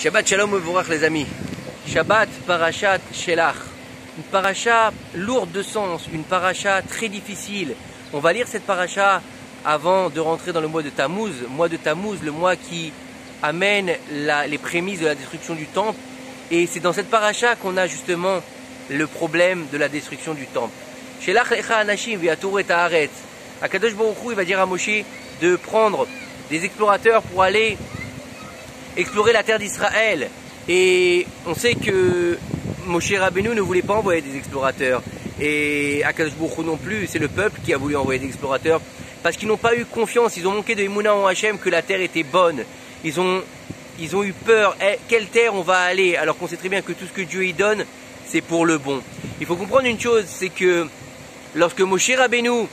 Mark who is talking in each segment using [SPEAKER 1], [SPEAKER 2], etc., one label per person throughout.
[SPEAKER 1] Shabbat Shalom Mevorach les amis. Shabbat Parashat Shelach. Une paracha lourde de sens, une paracha très difficile. On va lire cette paracha avant de rentrer dans le mois de Tammuz. Le mois qui amène les prémices de la destruction du temple. Et c'est dans cette paracha qu'on a justement le problème de la destruction du temple. Shelach lecha anashim v'yatoru et haaretz. Akadosh Baruch Hu, il va dire à Moshe de prendre des explorateurs pour aller explorer la terre d'Israël. Et on sait que Moshe Rabbeinu ne voulait pas envoyer des explorateurs. Et Akadosh Baruch Hu non plus, c'est le peuple qui a voulu envoyer des explorateurs. Parce qu'ils n'ont pas eu confiance, ils ont manqué de Emouna en Hachem que la terre était bonne. Ils ont eu peur, quelle terre on va aller, alors qu'on sait très bien que tout ce que Dieu y donne, c'est pour le bon. Il faut comprendre une chose, c'est que lorsque Moshe Rabbeinu,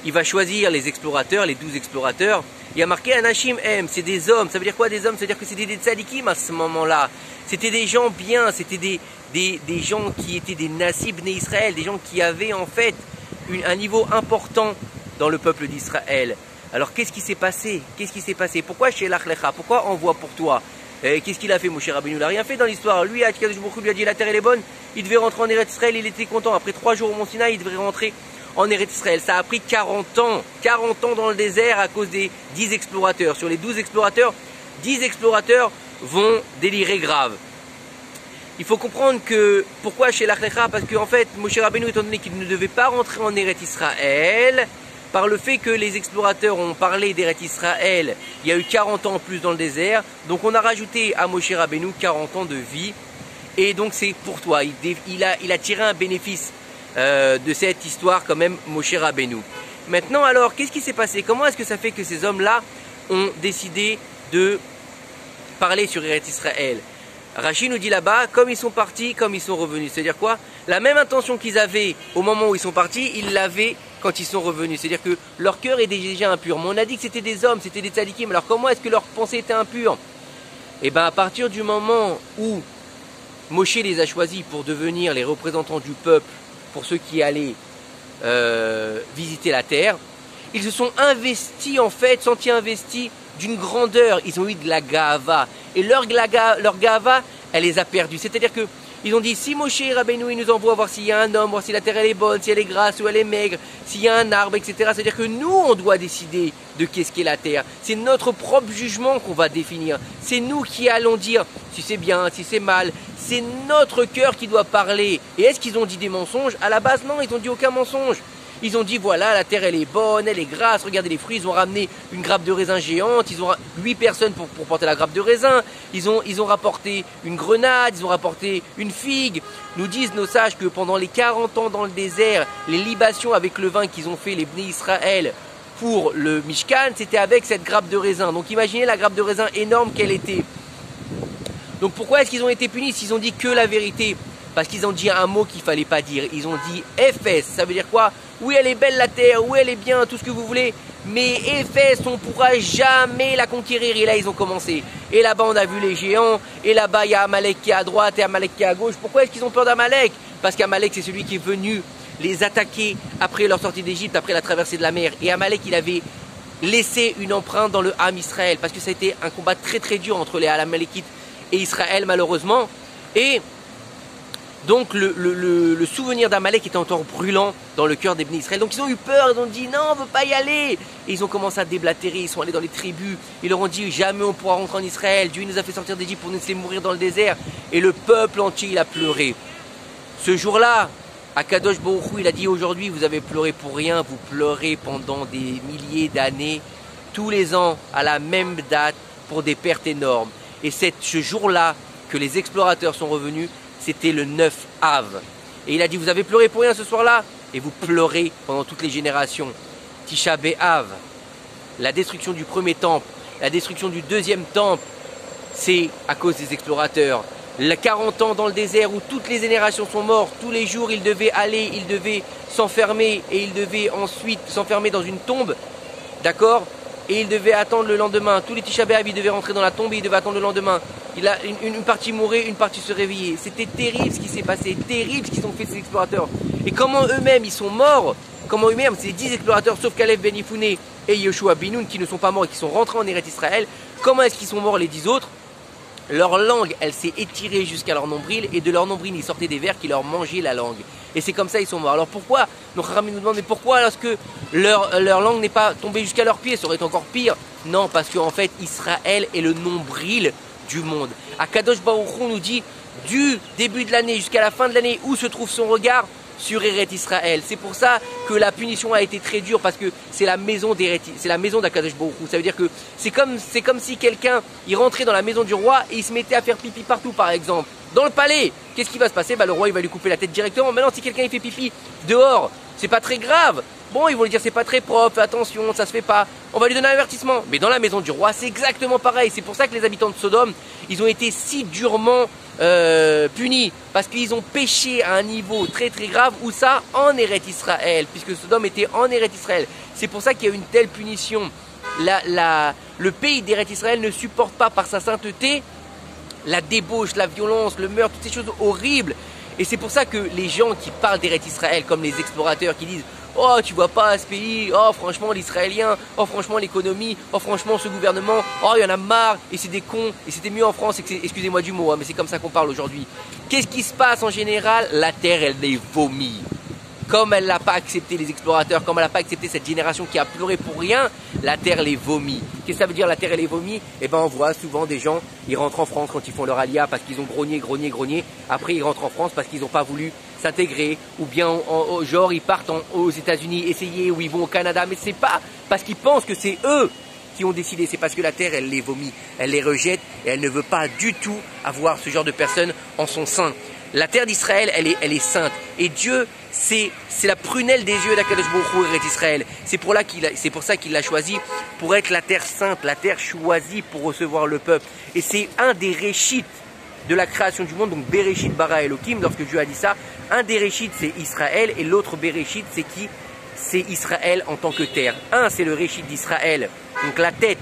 [SPEAKER 1] il va choisir les explorateurs, les 12 explorateurs, il y a marqué Anashim M, c'est des hommes. Ça veut dire quoi des hommes? Ça veut dire que c'était des tzadikim à ce moment-là. C'était des gens bien, c'était des gens qui étaient des Nassib Bnei Israël, des gens qui avaient en fait un niveau important dans le peuple d'Israël. Alors qu'est-ce qui s'est passé? Pourquoi Shelach lecha? Pourquoi envoie pour toi? Qu'est-ce qu'il a fait Moshe Rabbeinu? Il n'a rien fait dans l'histoire. Lui, Akadosh Baruch Hu lui a dit la terre elle est bonne, il devait rentrer en Eretz Israël, il était content. Après 3 jours au Mont Sinaï, il devrait rentrer en Eretz Israël. Ça a pris 40 ans dans le désert à cause des 10 explorateurs. Sur les 12 explorateurs, 10 explorateurs vont délirer grave. Il faut comprendre que, pourquoi Shelach lecha? Parce qu'en fait, Moshe Rabbeinu, étant donné qu'il ne devait pas rentrer en Eretz Israël, par le fait que les explorateurs ont parlé d'Eretz Israël, il y a eu 40 ans en plus dans le désert, donc on a rajouté à Moshe Rabbeinu 40 ans de vie, et donc c'est pour toi, il a tiré un bénéfice de cette histoire quand même, Moshe Rabbeinu. Maintenant alors, qu'est-ce qui s'est passé? Comment est-ce que ça fait que ces hommes-là ont décidé de parler sur Eretz Israël? Rashi nous dit là-bas, comme ils sont partis, comme ils sont revenus. C'est-à-dire quoi? La même intention qu'ils avaient au moment où ils sont partis, ils l'avaient quand ils sont revenus. C'est-à-dire que leur cœur est déjà impur. Mais on a dit que c'était des hommes, c'était des tzadikim. Alors comment est-ce que leur pensée était impure? Eh bien à partir du moment où Moshe les a choisis pour devenir les représentants du peuple, pour ceux qui allaient visiter la terre, ils se sont investis en fait, sentis investis d'une grandeur. Ils ont eu de la gava. Et leur gava, elle les a perdus. C'est-à-dire que ils ont dit, si Moshe Rabbeinu il nous envoie voir s'il y a un homme, voir si la terre elle est bonne, si elle est grasse ou elle est maigre, s'il y a un arbre, etc. C'est-à-dire que nous, on doit décider de qu'est-ce qu'est la terre. C'est notre propre jugement qu'on va définir. C'est nous qui allons dire si c'est bien, si c'est mal. C'est notre cœur qui doit parler. Et est-ce qu'ils ont dit des mensonges? À la base, non, ils n'ont dit aucun mensonge. Ils ont dit voilà, la terre elle est bonne, elle est grasse, regardez les fruits, ils ont ramené une grappe de raisin géante, ils ont 8 personnes pour porter la grappe de raisin, ils ont rapporté une grenade, ils ont rapporté une figue. Nous disent nos sages que pendant les 40 ans dans le désert, les libations avec le vin qu'ils ont fait les Bnei Israël pour le Mishkan, c'était avec cette grappe de raisin. Donc imaginez la grappe de raisin énorme qu'elle était. Donc pourquoi est-ce qu'ils ont été punis s'ils ont dit que la vérité? Parce qu'ils ont dit un mot qu'il ne fallait pas dire. Ils ont dit Éphès. Ça veut dire quoi? Oui, elle est belle la terre, oui, elle est bien, tout ce que vous voulez. Mais Éphès, on ne pourra jamais la conquérir. Et là, ils ont commencé. Et là-bas, on a vu les géants. Et là-bas, il y a Amalek qui est à droite et Amalek qui est à gauche. Pourquoi est-ce qu'ils ont peur d'Amalek? Parce qu'Amalek, c'est celui qui est venu les attaquer après leur sortie d'Égypte, après la traversée de la mer. Et Amalek, il avait laissé une empreinte dans le Ham Israël. Parce que ça a été un combat très très dur entre les Amalekites et Israël, malheureusement. Et donc le souvenir d'Amalek était encore brûlant dans le cœur des Bnei Israël. Donc ils ont eu peur, ils ont dit non, on ne veut pas y aller. Et ils ont commencé à déblatérer, ils sont allés dans les tribus. Ils leur ont dit jamais on pourra rentrer en Israël. Dieu nous a fait sortir d'Égypte pour nous laisser mourir dans le désert. Et le peuple entier, il a pleuré. Ce jour-là, Akadosh Baruch Hu, il a dit aujourd'hui vous avez pleuré pour rien, vous pleurez pendant des milliers d'années, tous les ans, à la même date, pour des pertes énormes. Et c'est ce jour-là que les explorateurs sont revenus. C'était le 9 Av. Et il a dit, vous avez pleuré pour rien ce soir-là? Et vous pleurez pendant toutes les générations. Tisha B'Av, la destruction du premier temple, la destruction du deuxième temple, c'est à cause des explorateurs. Les 40 ans dans le désert où toutes les générations sont mortes, tous les jours ils devaient aller, ils devaient s'enfermer et ils devaient ensuite s'enfermer dans une tombe, d'accord? Et ils devaient attendre le lendemain. Tous les Tisha B'Av, ils devaient rentrer dans la tombe et ils devaient attendre le lendemain. Une partie mourait, une partie se réveillait. C'était terrible ce qui s'est passé, terrible ce qu'ils ont fait ces explorateurs. Et comment eux-mêmes ils sont morts, comment eux-mêmes, ces 10 explorateurs, sauf Caleb Ben Yefouné et Yoshua Bin Nun qui ne sont pas morts et qui sont rentrés en Eretz Israël, comment est-ce qu'ils sont morts les 10 autres? leur langue, elle s'est étirée jusqu'à leur nombril, et de leur nombril, ils sortaient des vers qui leur mangeaient la langue. Et c'est comme ça ils sont morts. Alors pourquoi? Donc Rami nous demande, mais pourquoi lorsque leur langue n'est pas tombée jusqu'à leurs pieds? Ça aurait été encore pire. Non, parce qu'en fait, Israël est le nombril du monde. Akadosh Baruch Hu nous dit, du début de l'année jusqu'à la fin de l'année, où se trouve son regard? Sur Eret Israël. C'est pour ça que la punition a été très dure, parce que c'est la maison d'Akadosh Baruch Hu. Ça veut dire que c'est comme si quelqu'un il rentrait dans la maison du roi et il se mettait à faire pipi partout, par exemple. Dans le palais, qu'est-ce qui va se passer? Le roi il va lui couper la tête directement. Maintenant, si quelqu'un il fait pipi dehors, c'est pas très grave. Bon, ils vont lui dire c'est pas très propre, attention, ça se fait pas. On va lui donner un avertissement. Mais dans la maison du roi, c'est exactement pareil. C'est pour ça que les habitants de Sodome, ils ont été si durement punis, parce qu'ils ont péché à un niveau très très grave. Où ça? En Eret Israël, puisque Sodome était en Eret Israël. C'est pour ça qu'il y a une telle punition. Le pays d'Eret Israël ne supporte pas par sa sainteté la débauche, la violence, le meurtre, toutes ces choses horribles. Et c'est pour ça que les gens qui parlent d'Eret Israël, comme les explorateurs qui disent « Oh, tu vois pas ce pays, oh franchement l'Israélien, oh franchement l'économie, oh franchement ce gouvernement, oh il y en a marre, et c'est des cons, et c'était mieux en France, excusez-moi du mot, hein, mais c'est comme ça qu'on parle aujourd'hui. » Qu'est-ce qui se passe en général? La terre, elle les vomit. Comme elle n'a pas accepté les explorateurs, comme elle n'a pas accepté cette génération qui a pleuré pour rien, la terre les vomit. Qu'est-ce que ça veut dire la terre elle les vomit? Eh bien on voit souvent des gens, ils rentrent en France quand ils font leur alia parce qu'ils ont grogné. Après ils rentrent en France parce qu'ils n'ont pas voulu s'intégrer. Ou bien genre ils partent aux États-Unis essayer, ou ils vont au Canada. Mais c'est pas parce qu'ils pensent que c'est eux qui ont décidé, c'est parce que la terre elle les vomit, elle les rejette et elle ne veut pas du tout avoir ce genre de personnes en son sein. La terre d'Israël, elle est sainte. Et Dieu, c'est la prunelle des yeux d'Akadosh Baruch Hu, Eret Israël. C'est pour ça qu'il l'a choisi, pour être la terre sainte, la terre choisie pour recevoir le peuple. Et c'est un des réchites de la création du monde, donc Bereshit bara Elohim, lorsque Dieu a dit ça. Un des réchites, c'est Israël, et l'autre Bereshit, c'est qui? C'est Israël en tant que terre. Un, c'est le réchit d'Israël, donc la tête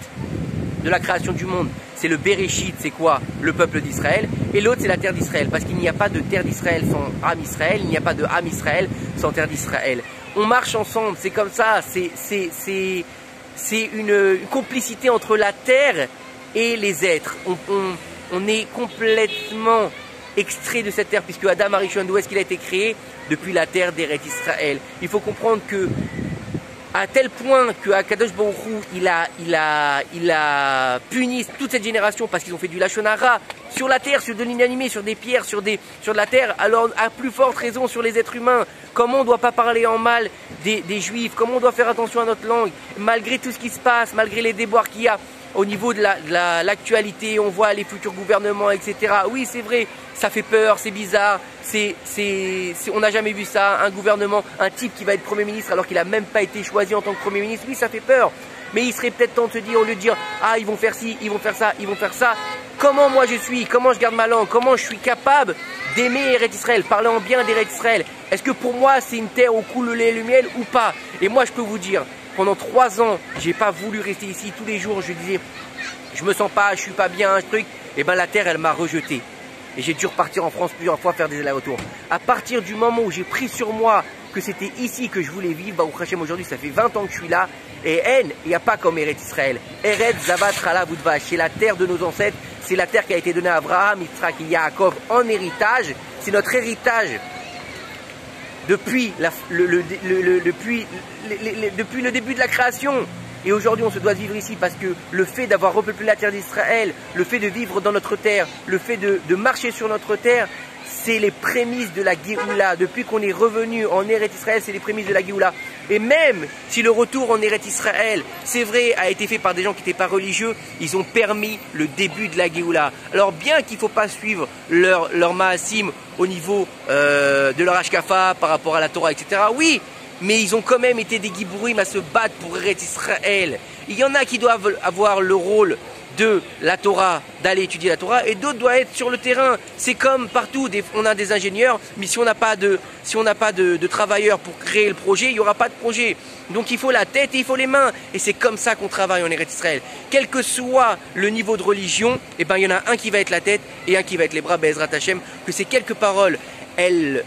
[SPEAKER 1] de la création du monde. C'est le Bereshit, c'est quoi? Le peuple d'Israël. Et l'autre, c'est la terre d'Israël. Parce qu'il n'y a pas de terre d'Israël sans Am Israël. Il n'y a pas de Am Israël sans terre d'Israël. On marche ensemble, c'est comme ça. C'est une complicité entre la terre et les êtres. On est complètement extrait de cette terre, puisque Adam Arishon, d'où est-ce qu'il a été créé? Depuis la terre d'Eret Israël. Il faut comprendre que à tel point que Akadosh Baruch Hu, il a puni toute cette génération parce qu'ils ont fait du Lachon Hara sur la terre, sur de l'inanimé, sur des pierres, sur de la terre. Alors à plus forte raison sur les êtres humains. Comment on ne doit pas parler en mal des Juifs? Comment on doit faire attention à notre langue? Malgré tout ce qui se passe, malgré les déboires qu'il y a au niveau de l'actualité, on voit les futurs gouvernements, etc. Oui, c'est vrai, ça fait peur, c'est bizarre. On n'a jamais vu ça, un gouvernement, un type qui va être Premier ministre alors qu'il n'a même pas été choisi en tant que Premier ministre. Oui, ça fait peur. Mais il serait peut-être temps de se dire, au lieu de dire « Ah, ils vont faire ci, ils vont faire ça, ils vont faire ça », comment moi je suis, comment je garde ma langue, comment je suis capable d'aimer Eret Israël, parler en bien d'Eret Israël. Est-ce que pour moi c'est une terre où coule le lait et le miel ou pas? Et moi je peux vous dire, pendant 3 ans, j'ai pas voulu rester ici. Tous les jours, je disais, je me sens pas, je suis pas bien, ce truc. Et ben la terre, elle m'a rejeté. Et j'ai dû repartir en France plusieurs fois faire des allers-retours. À partir du moment où j'ai pris sur moi que c'était ici que je voulais vivre, Baruch Hashem, aujourd'hui, ça fait 20 ans que je suis là. Et il n'y a pas comme Eret Israël. Eret Zavat Chala Voudvash, c'est la terre de nos ancêtres. C'est la terre qui a été donnée à Abraham, Yitzhak et Yaakov en héritage. C'est notre héritage. Depuis le début de la création. Et aujourd'hui on se doit vivre ici parce que le fait d'avoir repeuplé la terre d'Israël, le fait de vivre dans notre terre, le fait de marcher sur notre terre, c'est les prémices de la Géoula. Depuis qu'on est revenu en Eret Israël, c'est les prémices de la Géoula. Et même si le retour en Eret Israël, c'est vrai, a été fait par des gens qui n'étaient pas religieux, ils ont permis le début de la Géoula. Alors bien qu'il ne faut pas suivre leur Maasim au niveau de leur Ashkafa par rapport à la Torah, etc. Oui, mais ils ont quand même été des Gibourim à se battre pour Eret Israël. Il y en a qui doivent avoir le rôle de la Torah, d'aller étudier la Torah, et d'autres doivent être sur le terrain. C'est comme partout, on a des ingénieurs, mais si on n'a pas de travailleurs pour créer le projet, il n'y aura pas de projet. Donc il faut la tête et il faut les mains. Et c'est comme ça qu'on travaille en Eretz Israël. Quel que soit le niveau de religion, eh ben, il y en a un qui va être la tête et un qui va être les bras, Be'ezrat Hashem. Que ces quelques paroles, elles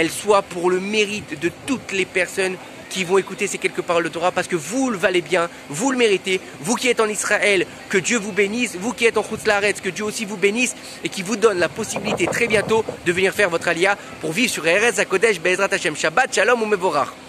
[SPEAKER 1] soient pour le mérite de toutes les personnes qui vont écouter ces quelques paroles de Torah parce que vous le valez bien, vous le méritez. Vous qui êtes en Israël, que Dieu vous bénisse. Vous qui êtes en Chutz La'aretz, que Dieu aussi vous bénisse et qui vous donne la possibilité très bientôt de venir faire votre aliyah pour vivre sur Eretz HaKodesh Be'ezrat Hashem. Shabbat Shalom ou Mevorach.